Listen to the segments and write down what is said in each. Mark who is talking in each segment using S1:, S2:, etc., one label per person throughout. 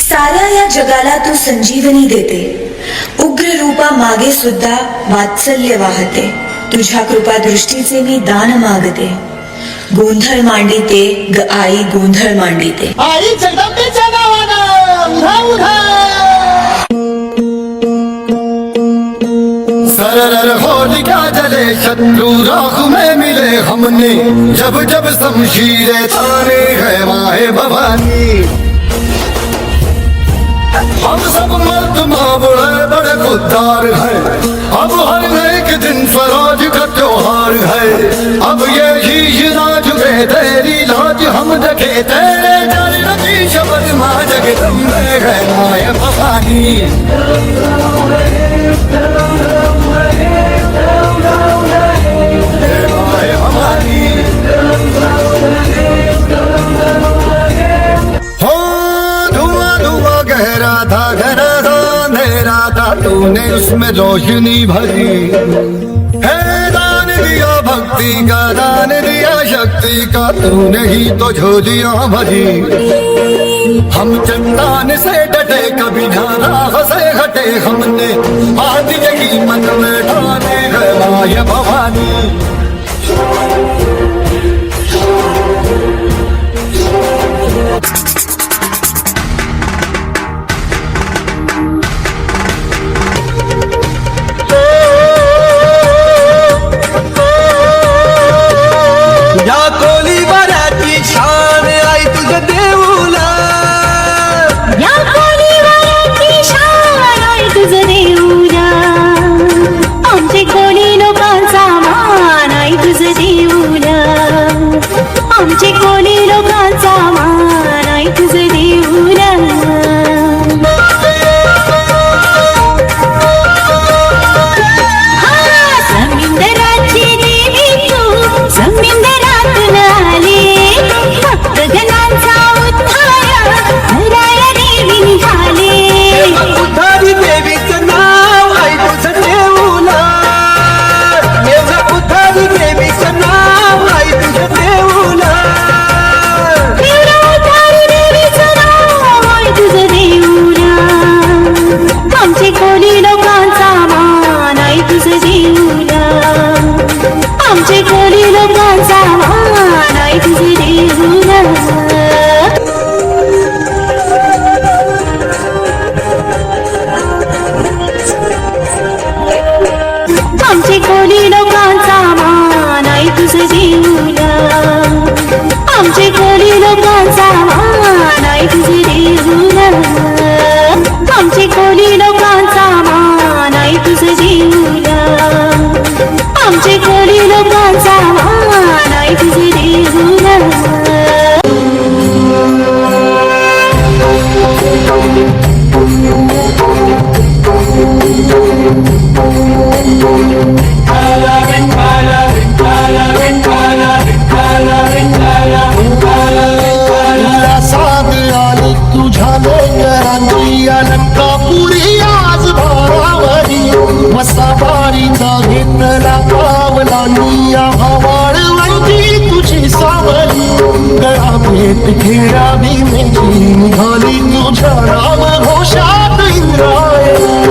S1: साऱ्या या जगाला तू संजीवनी देते, उग्र रूपा मागे सुद्धा वात्सल्य वाहते. तुझ्या कृपा दृष्टीचे मी दान मागते. गोंधळ मांडिते ग आई, गोंधळ मांडिते.
S2: आई जगदंबेच्या नावानं उधा उधा. सरर होलिका जले शत्रु राख में मिले हमने, जब जब शमशीरें ताने है माए भवानी. हम सब मर्द माँ बड़े बड़े खुददार हैं, अब हर एक दिन स्वराज का त्योहार है. अब ये शीश ना झुके तेरी लाज हम देखे, तेरे चरण की शबद माँ जगदम्बे है माए भवानी. तूने उसमें रोशनी भरी है, दान दिया भक्ति का, दान दिया शक्ति का, तूने ही तो झोलियां भरी. हम चट्टान से डटे कभी ना राह से हटे, हमने बात यही मन में ठाने है माय भवानी.
S3: आमचे कोणी लोकांचा मान आहे तुझे देऊला. समिंदराची देवी तू, समिंदरातून आले, भक्तगणांचा उद्धार करायला देवी निघाले.
S2: उद्धारी देवीचं नाव आहे तुझं देऊला, उद्धारी देवीचं नाव आहे तुझं देऊला.
S3: आमचे कोणी लोकांचा मान आहे तुझं देऊला, आमचे कोणी लोकांचा मान आहे तुझं देऊला. आमचे कोणी लोकांचा मान आहे तुझं देऊला, आमचे कोणी लोकांचा मान आहे तुझं देऊला. आमचे कोणी लोकांचा मान आहे तुझं देऊला, आमचे कोणी लोकांचा मान आहे तुझं देऊला.
S2: तुझ्या लेकरांची अलंकापुरी आज भारावरी, वसाबारीचा घेतला पावलांनी भावाळवंती तुझी सावली. गळा भेट घेरा भीमेची निघाली तुझ्या राम घोषात इंद्रायणी.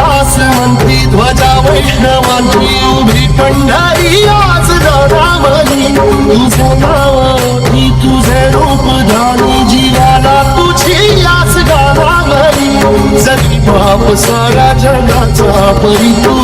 S2: आसमंती ध्वजा वैष्णवांची उभी पंढरी आज रामली. तुझं नाव तुझे रूप धानी, जीवाला तुझी आस गावावरी. जरी बाप सारा जगाचा परी तू